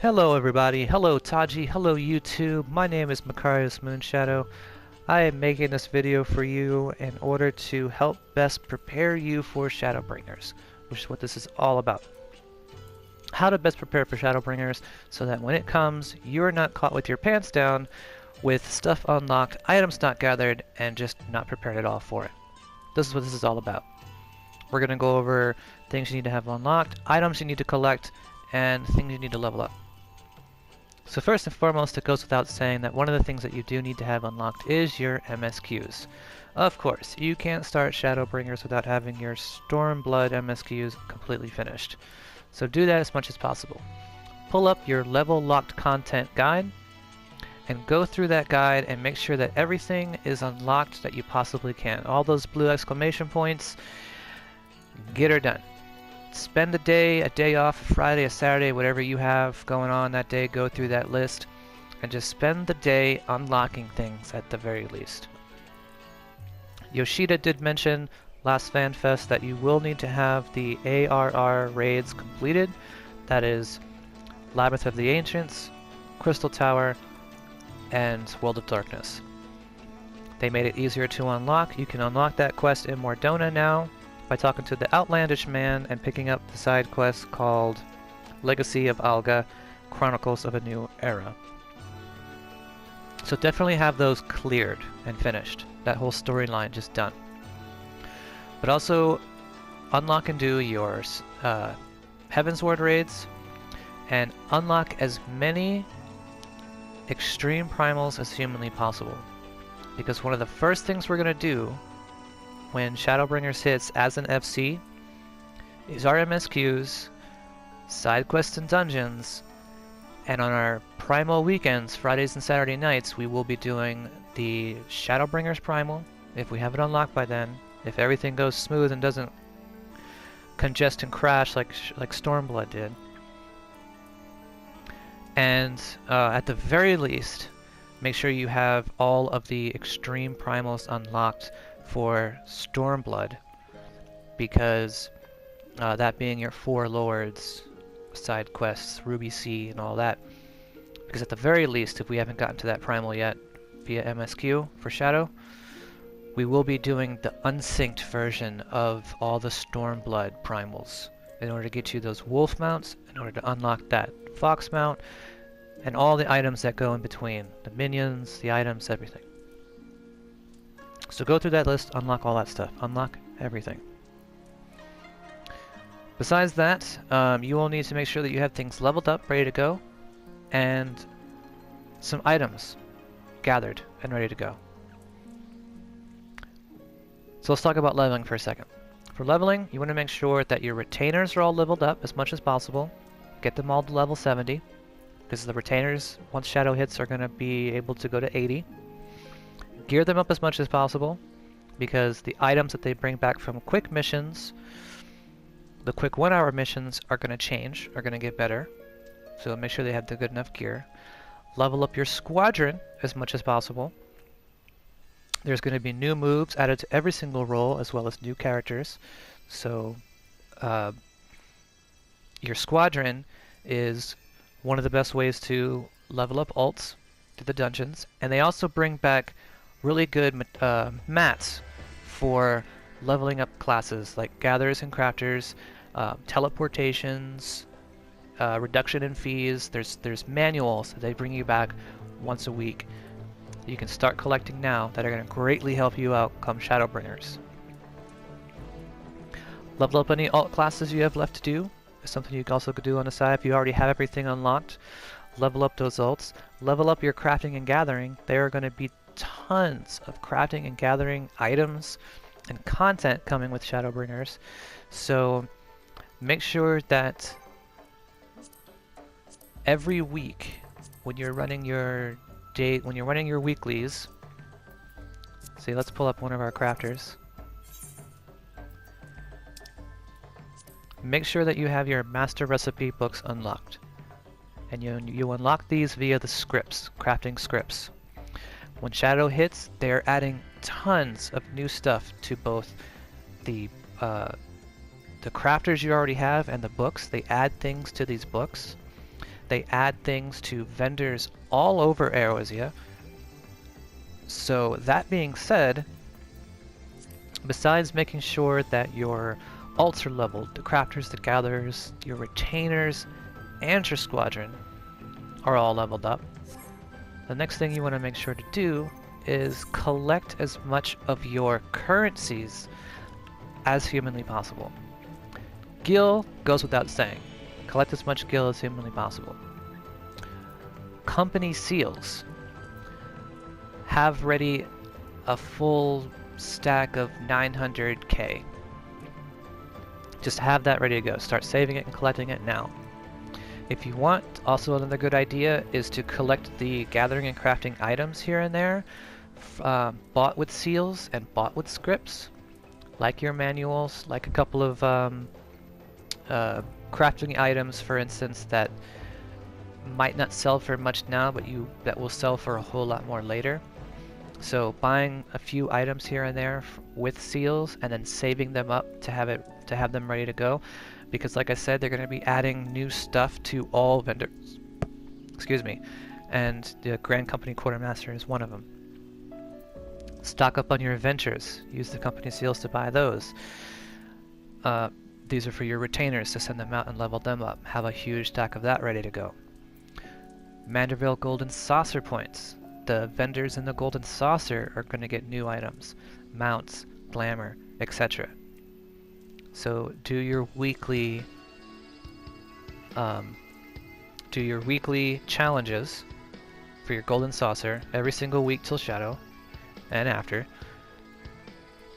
Hello everybody, hello Taji, hello YouTube, my name is Macarius Moonshadow. I am making this video for you in order to help best prepare you for Shadowbringers, which is what this is all about. How to best prepare for Shadowbringers so that when it comes, you're not caught with your pants down with stuff unlocked, items not gathered, and just not prepared at all for it. This is what this is all about. We're going to go over things you need to have unlocked, items you need to collect, and things you need to level up. So first and foremost, it goes without saying that one of the things that you do need to have unlocked is your MSQs. Of course, you can't start Shadowbringers without having your Stormblood MSQs completely finished. So do that as much as possible. Pull up your level locked content guide and go through that guide and make sure that everything is unlocked that you possibly can. All those blue exclamation points, get her done. Spend a day off, a Friday, a Saturday, whatever you have going on that day, go through that list and just spend the day unlocking things at the very least. Yoshida did mention last FanFest that you will need to have the ARR raids completed. That is Labyrinth of the Ancients, Crystal Tower, and World of Darkness. They made it easier to unlock. You can unlock that quest in Mordona now by talking to the Outlandish Man and picking up the side quest called Legacy of Alga, Chronicles of a New Era. So definitely have those cleared and finished. That whole storyline just done. But also unlock and do your Heavensward raids and unlock as many extreme primals as humanly possible. Because one of the first things we're going to do when Shadowbringers hits as an FC is our MSQs, side quests and dungeons, and on our primal weekends, Fridays and Saturday nights, we will be doing the Shadowbringers primal, if we have it unlocked by then, if everything goes smooth and doesn't congest and crash like Stormblood did. And at the very least, make sure you have all of the extreme primals unlocked for Stormblood, because that being your 4 lords, side quests, Ruby Sea, and all that. Because at the very least, if we haven't gotten to that primal yet via MSQ for Shadow, we will be doing the unsynced version of all the Stormblood primals in order to get you those wolf mounts, in order to unlock that fox mount, and all the items that go in between. The minions, the items, everything. So go through that list, unlock all that stuff. Unlock everything. Besides that, you will need to make sure that you have things leveled up, ready to go, and some items gathered and ready to go. So let's talk about leveling for a second. For leveling, you want to make sure that your retainers are all leveled up as much as possible. Get them all to level 70, because the retainers, once Shadow hits, are going to be able to go to 80. Gear them up as much as possible, because the items that they bring back from quick missions, the quick 1-hour missions, are going to change, are going to get better. So make sure they have the good enough gear. Level up your squadron as much as possible. There's going to be new moves added to every single role, as well as new characters. So your squadron is one of the best ways to level up alts to the dungeons. And they also bring back really good mats for leveling up classes like gatherers and crafters, teleportations, reduction in fees. There's manuals that they bring you back once a week. You can start collecting now that are going to greatly help you out come Shadowbringers. Level up any alt classes you have left to do. It's something you can also do on the side if you already have everything unlocked. Level up those alts. Level up your crafting and gathering. There are going to be tons of crafting and gathering items and content coming with Shadowbringers. So make sure that every week when you're running your weeklies, see, let's pull up one of our crafters. Make sure that you have your master recipe books unlocked. And you unlock these via the scripts, crafting scripts. When Shadow hits, they're adding tons of new stuff to both the crafters you already have and the books. They add things to these books They add things to vendors all over Eorzea. So that being said, besides making sure that your alts are leveled, the crafters, the gatherers, your retainers, and your squadron are all leveled up, the next thing you want to make sure to do is collect as much of your currencies as humanly possible. Gil goes without saying. Collect as much gil as humanly possible. Company seals. Have ready a full stack of 900k. Just have that ready to go. Start saving it and collecting it now. If you want, also another good idea is to collect the gathering and crafting items here and there, bought with seals and bought with scripts, like your manuals, like a couple of crafting items, for instance, that might not sell for much now, but that will sell for a whole lot more later. So buying a few items here and there with seals, and then saving them up to have them ready to go, because like I said, they're going to be adding new stuff to all vendors. Excuse me, and the Grand Company Quartermaster is one of them. Stock up on your adventures. Use the company seals to buy those. These are for your retainers to send them out and level them up. Have a huge stack of that ready to go. Manderville Golden Saucer points. The vendors in the Golden Saucer are going to get new items, mounts, glamour, etc. So do your weekly challenges for your Golden Saucer every single week till Shadow and after.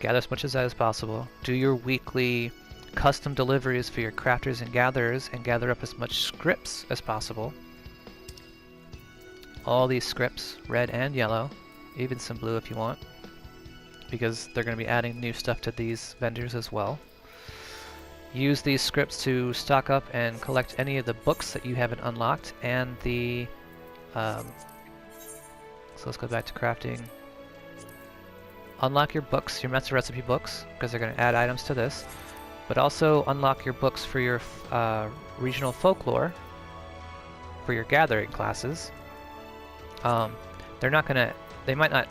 Gather as much of that as possible. Do your weekly custom deliveries for your crafters and gatherers, and gather up as much scripts as possible. All these scripts, red and yellow, even some blue if you want, because they're going to be adding new stuff to these vendors as well. Use these scripts to stock up and collect any of the books that you haven't unlocked, and the so let's go back to crafting. Unlock your books, your Master Recipe books, because they're going to add items to this, but also unlock your books for your regional folklore, for your gathering classes. They might not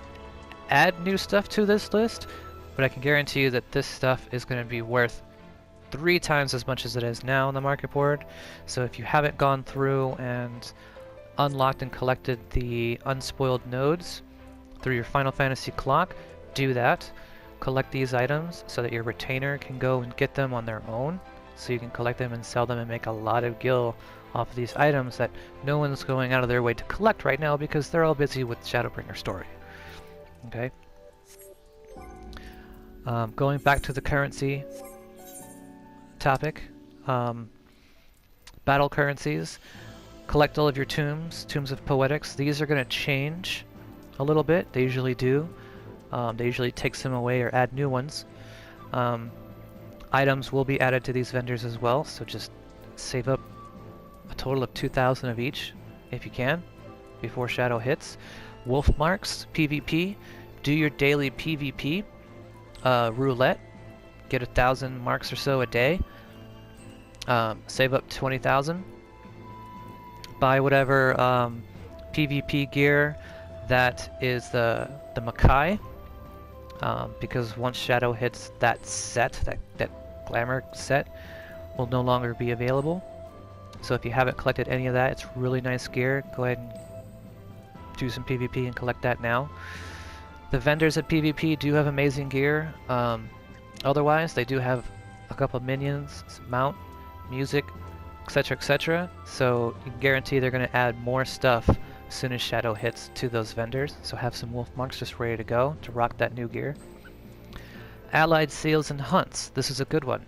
add new stuff to this list, but I can guarantee you that this stuff is going to be worth 3 times as much as it is now on the market board. So if you haven't gone through and unlocked and collected the unspoiled nodes through your Final Fantasy clock, do that. Collect these items so that your retainer can go and get them on their own, so you can collect them and sell them and make a lot of gil off of these items that no one's going out of their way to collect right now because they're all busy with Shadowbringers story. Okay. Going back to the currency topic, battle currencies. Collect all of your tombs of poetics. These are going to change a little bit. They usually do. They usually take some away or add new ones. Items will be added to these vendors as well, so just save up a total of 2,000 of each if you can before Shadow hits. Wolf marks, PvP. Do your daily PvP roulette. Get 1,000 marks or so a day. Save up 20,000. Buy whatever PvP gear that is the Makai. Because once Shadow hits that set, that glamour set, will no longer be available. So if you haven't collected any of that, it's really nice gear. Go ahead and do some PvP and collect that now. The vendors at PvP do have amazing gear. Otherwise, they do have a couple of minions, mount, music, etc., etc. So you can guarantee they're going to add more stuff as soon as Shadow hits to those vendors. So have some wolf marks just ready to go to rock that new gear. Allied seals and hunts. This is a good one.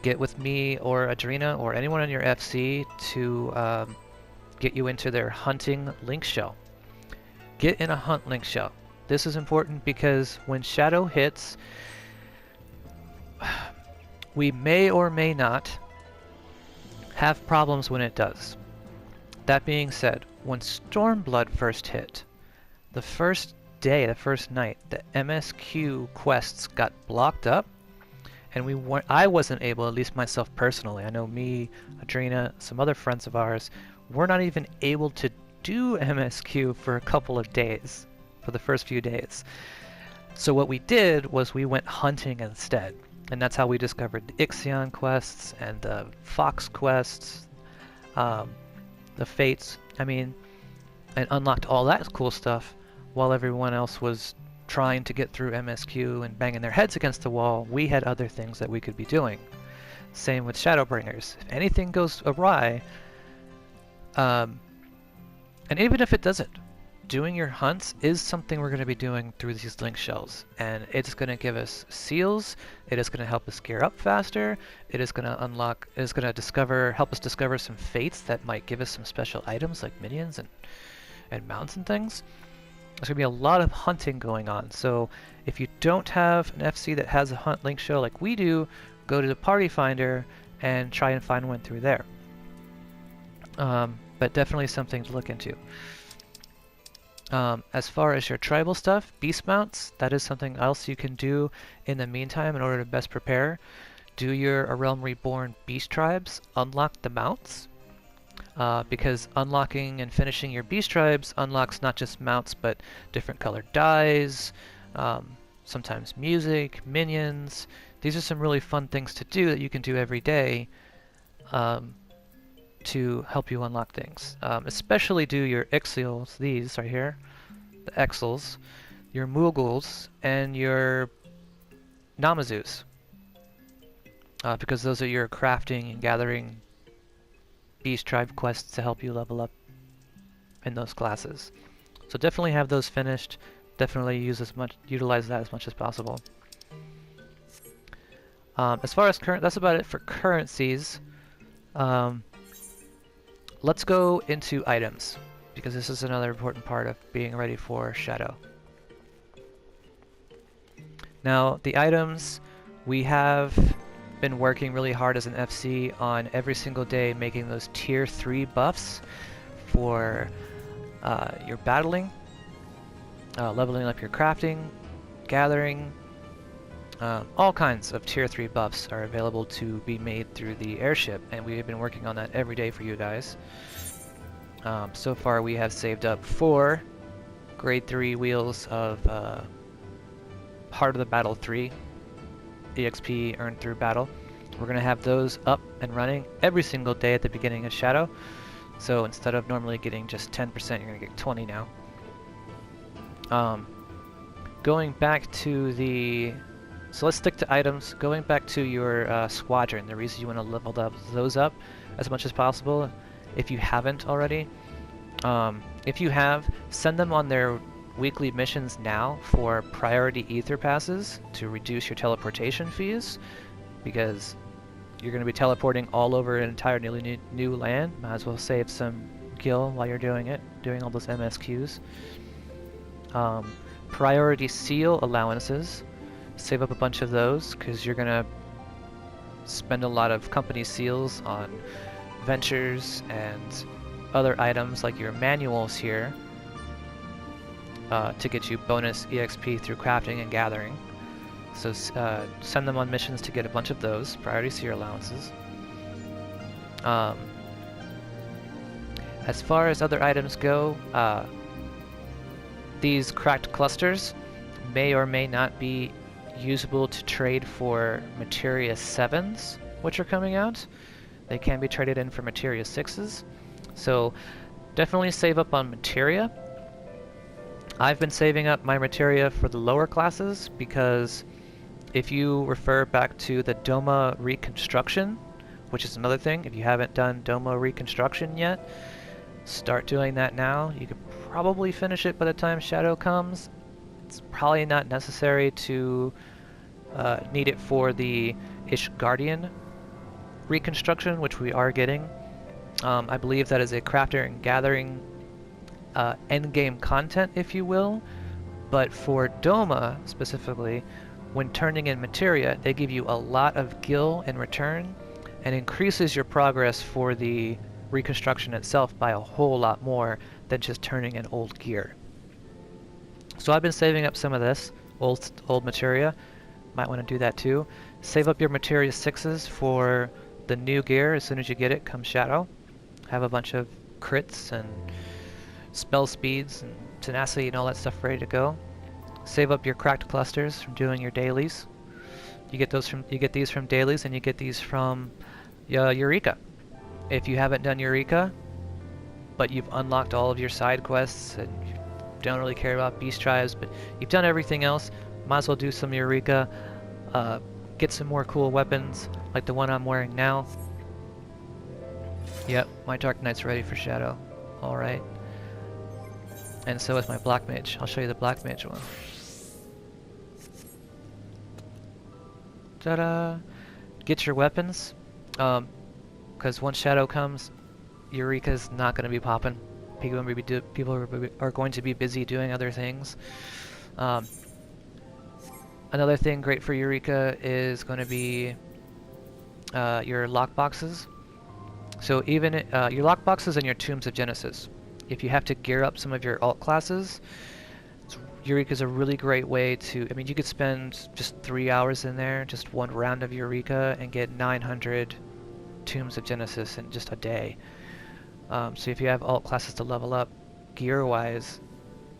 Get with me or Adrena or anyone on your FC to get you into their hunting link shell. Get in a hunt link shell. This is important because when Shadow hits, we may or may not have problems when it does. That being said, when Stormblood first hit, the first day, the first night, the MSQ quests got blocked up, and I wasn't able, at least myself personally, I know me, Adrena, some other friends of ours, were not even able to do MSQ for a couple of days, for the first few days. So what we did was we went hunting instead, and that's how we discovered the Ixion quests and the Fox quests, the Fates, and unlocked all that cool stuff while everyone else was trying to get through MSQ and banging their heads against the wall. We had other things that we could be doing. Same with Shadowbringers. If anything goes awry, and even if it doesn't, doing your hunts is something we're going to be doing through these link shells, and it's going to give us seals. It is going to help us gear up faster. It is going to unlock. It is going to help us discover some fates that might give us some special items like minions and mounts and things. There's going to be a lot of hunting going on. So if you don't have an FC that has a hunt link shell like we do, go to the party finder and try and find one through there. But definitely something to look into. As far as your tribal stuff, beast mounts, that is something else you can do in the meantime in order to best prepare. Do your A Realm Reborn beast tribes, unlock the mounts, because unlocking and finishing your beast tribes unlocks not just mounts but different colored dyes, sometimes music, minions. These are some really fun things to do that you can do every day to help you unlock things. Especially do your Ixials, these right here, the Exils, your Mooguls, and your Namazus, because those are your crafting and gathering beast tribe quests to help you level up in those classes. So definitely have those finished. Definitely utilize that as much as possible. As far as that's about it for currencies. Let's go into items, because this is another important part of being ready for Shadow. Now, the items, we have been working really hard as an FC on every single day making those tier 3 buffs for your battling, leveling up your crafting, gathering. All kinds of tier 3 buffs are available to be made through the airship, and we have been working on that every day for you guys. So far we have saved up 4 grade 3 wheels of Heart of the Battle 3 EXP earned through battle. We're going to have those up and running every single day at the beginning of Shadow. So instead of normally getting just 10%, you're going to get 20 now. Going back to the... So let's stick to items. Going back to your squadron, the reason you want to level those up as much as possible, if you haven't already. If you have, send them on their weekly missions now for priority ether passes to reduce your teleportation fees, because you're going to be teleporting all over an entire new land. Might as well save some gil while you're doing it, doing all those MSQs. Priority seal allowances. Save up a bunch of those, because you're going to spend a lot of company seals on ventures and other items like your manuals here to get you bonus EXP through crafting and gathering. So send them on missions to get a bunch of those, priority seal allowances. As far as other items go, these cracked clusters may or may not be usable to trade for Materia 7s, which are coming out. They can be traded in for Materia 6s. So definitely save up on Materia. I've been saving up my Materia for the lower classes, because if you refer back to the Doma Reconstruction, which is another thing, if you haven't done Doma Reconstruction yet, start doing that now. You could probably finish it by the time Shadow comes. It's probably not necessary to need it for the Ishgardian reconstruction, which we are getting. I believe that is a crafter and gathering endgame content, if you will. But for Doma specifically, when turning in materia, they give you a lot of gil in return and increases your progress for the reconstruction itself by a whole lot more than just turning in old gear. So I've been saving up some of this old materia. Might want to do that too. Save up your Materia 6s for the new gear. As soon as you get it, come Shadow. Have a bunch of crits and spell speeds and tenacity and all that stuff ready to go. Save up your cracked clusters from doing your dailies. You get these from dailies, and you get these from Eureka. If you haven't done Eureka, but you've unlocked all of your side quests and you don't really care about beast tribes, but you've done everything else, might as well do some Eureka. Get some more cool weapons, like the one I'm wearing now. Yep, my Dark Knight's ready for Shadow. Alright. And so is my Black Mage. I'll show you the Black Mage one. Ta-da! Get your weapons, because once Shadow comes, Eureka's not going to be popping. People are going to be busy doing other things. Another thing great for Eureka is going to be your lockboxes. So even your lockboxes and your Tombs of Genesis. If you have to gear up some of your alt classes, Eureka's a really great way to... I mean, you could spend just 3 hours in there, just one round of Eureka, and get 900 Tombs of Genesis in just a day. So if you have alt classes to level up, gear-wise,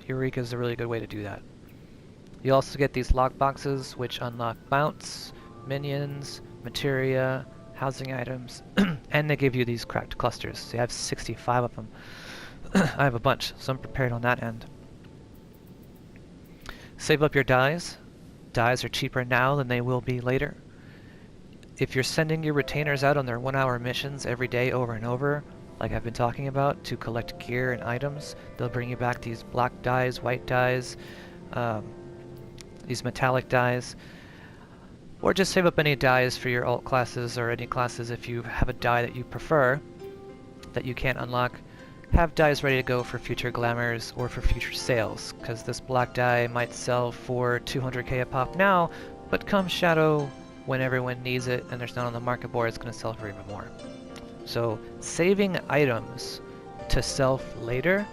Eureka's a really good way to do that. You also get these lockboxes, which unlock mounts, minions, materia, housing items, and they give you these cracked clusters. So you have 65 of them. I have a bunch, so I'm prepared on that end. Save up your dies. Dies are cheaper now than they will be later. If you're sending your retainers out on their 1-hour missions every day over and over, like I've been talking about, to collect gear and items, they'll bring you back these black dies, white dies, these metallic dies, or just save up any dies for your alt classes or any classes if you have a die that you prefer that you can't unlock. Have dies ready to go for future glamours or for future sales, because this black die might sell for 200k a pop now, but come Shadow, when everyone needs it and there's none on the market board, it's going to sell for even more. So saving items to sell later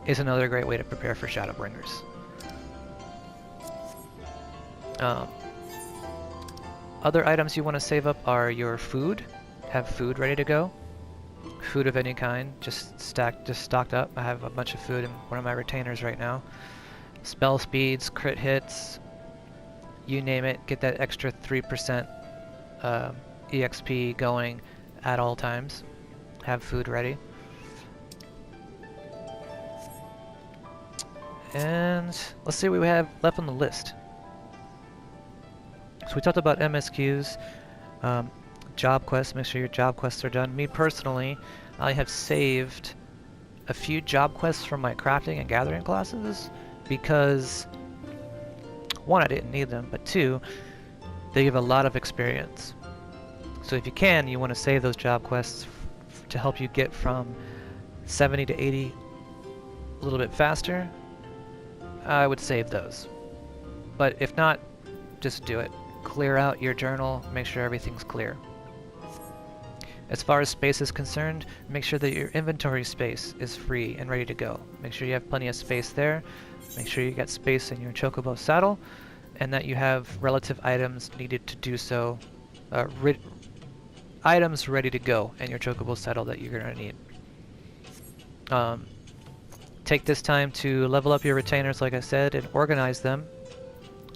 is another great way to prepare for Shadowbringers. Other items you want to save up are your food. Have food ready to go. Food of any kind, just stocked up. I have a bunch of food in one of my retainers right now. Spell speeds, crit hits, you name it, get that extra 3% EXP going at all times. Have food ready. And let's see what we have left on the list. So we talked about MSQs, job quests, make sure your job quests are done. Me personally, I have saved a few job quests from my crafting and gathering classes because, one, I didn't need them, but two, they give a lot of experience. So if you can, you want to save those job quests to help you get from 70 to 80 a little bit faster. I would save those. But if not, just do it. Clear out your journal, make sure everything's clear. As far as space is concerned, make sure that your inventory space is free and ready to go. Make sure you have plenty of space there. Make sure you got space in your chocobo saddle, and that you have relative items needed to do so. Items ready to go in your chocobo saddle that you're going to need. Take this time to level up your retainers, like I said, and organize them.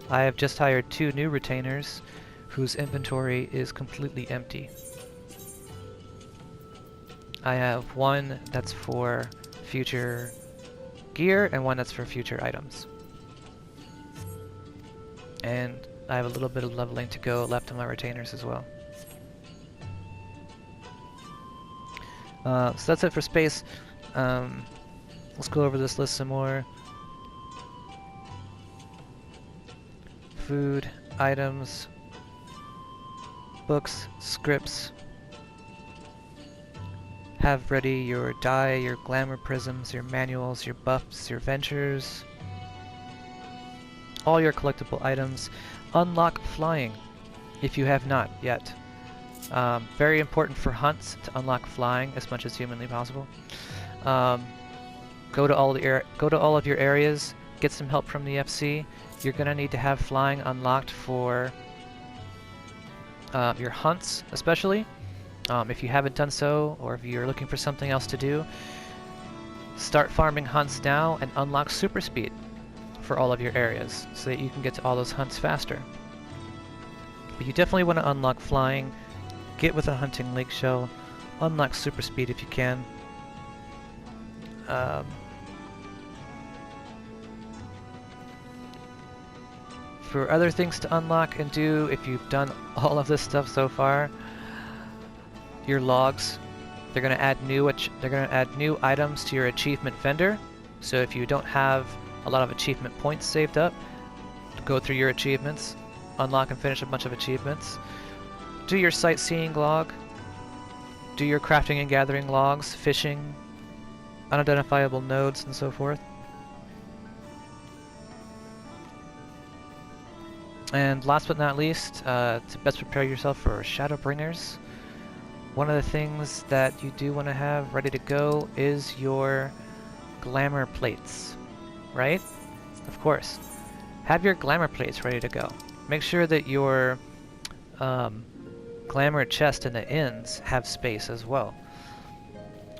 I have just hired 2 new retainers whose inventory is completely empty. I have one that's for future gear and one that's for future items. And I have a little bit of leveling to go left on my retainers as well. So that's it for space. Let's go over this list some more. Food, items, books, scripts. Have ready your die, your glamour prisms, your manuals, your buffs, your ventures. All your collectible items. Unlock flying if you have not yet. Very important for hunts to unlock flying as much as humanly possible. Go to all of your areas. Get some help from the FC. You're gonna need to have flying unlocked for your hunts especially. If you haven't done so, or if you're looking for something else to do, start farming hunts now and unlock super speed for all of your areas so that you can get to all those hunts faster. But you definitely want to unlock flying, get with a hunting lake shell, unlock super speed if you can. For other things to unlock and do, if you've done all of this stuff so far, your logs, they're going to add new items to your achievement vendor. So if you don't have a lot of achievement points saved up, go through your achievements, unlock and finish a bunch of achievements. Do your sightseeing log, do your crafting and gathering logs, fishing, unidentifiable nodes, and so forth. And last but not least, to best prepare yourself for Shadowbringers, one of the things that you do want to have ready to go is your glamour plates, right? Of course. Have your glamour plates ready to go. Make sure that your glamour chest in the inns have space as well.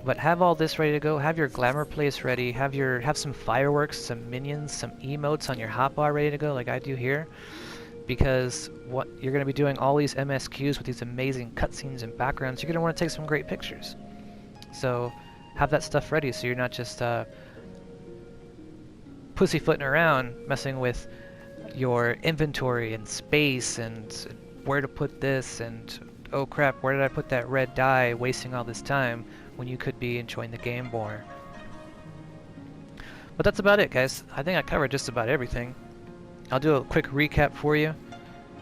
But have all this ready to go. Have your glamour plates ready. Have some fireworks, some minions, some emotes on your hotbar ready to go, like I do here. Because what you're going to be doing all these MSQs with these amazing cutscenes and backgrounds, you're going to want to take some great pictures. So have that stuff ready so you're not just pussyfooting around messing with your inventory and space and where to put this and oh crap, where did I put that red dye, wasting all this time when you could be enjoying the game more. But that's about it, guys. I think I covered just about everything. I'll do a quick recap for you.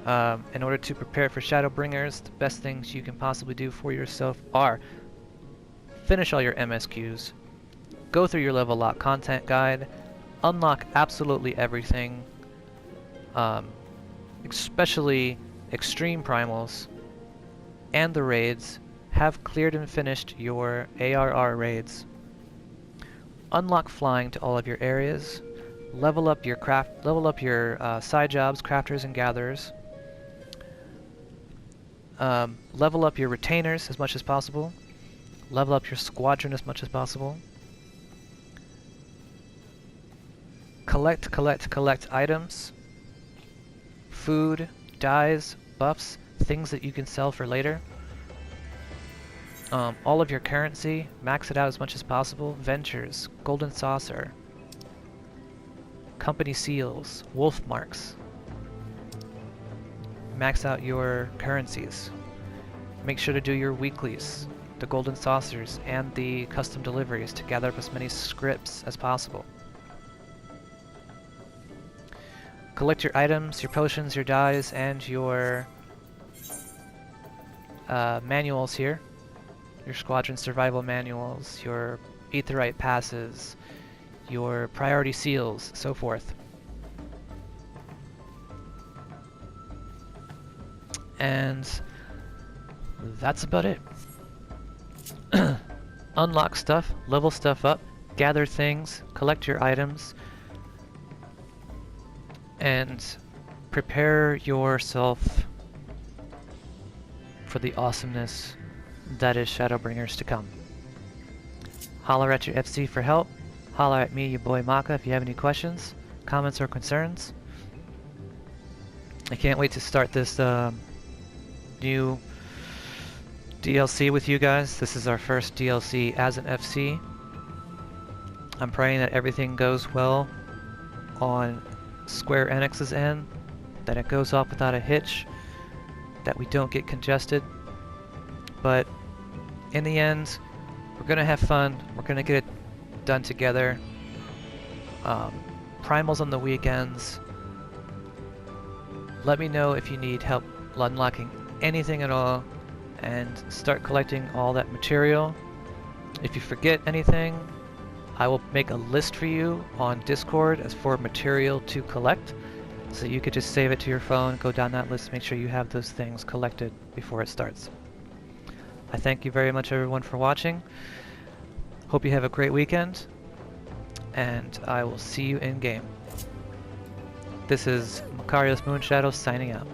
In order to prepare for Shadowbringers, the best things you can possibly do for yourself are finish all your MSQs, go through your level lock content guide, unlock absolutely everything, especially extreme primals and the raids, have cleared and finished your ARR raids, unlock flying to all of your areas, level up your side jobs, crafters and gatherers. Level up your retainers as much as possible. Level up your squadron as much as possible. Collect items. Food, dyes, buffs, things that you can sell for later. All of your currency, max it out as much as possible. Ventures, golden saucer, company seals, wolf marks. Max out your currencies. Make sure to do your weeklies, the golden saucers, and the custom deliveries to gather up as many scripts as possible. Collect your items, your potions, your dyes, and your manuals here. Your squadron survival manuals, your aetheryte passes, your priority seals, so forth. And that's about it. Unlock stuff, level stuff up, gather things, collect your items, and prepare yourself for the awesomeness that is Shadowbringers to come. Holler at your FC for help. Holler at me, your boy Maka, if you have any questions, comments, or concerns. I can't wait to start this new DLC with you guys. This is our first DLC as an FC. I'm praying that everything goes well on Square Enix's end, that it goes off without a hitch, that we don't get congested. But in the end, we're gonna have fun. We're gonna get it done together. Primals on the weekends. Let me know if you need help unlocking anything at all, and start collecting all that material. If you forget anything, I will make a list for you on Discord as for material to collect, so you could just save it to your phone, go down that list, make sure you have those things collected before it starts. I thank you very much everyone for watching. Hope you have a great weekend, and I will see you in game. This is Macarius Moonshadow signing out.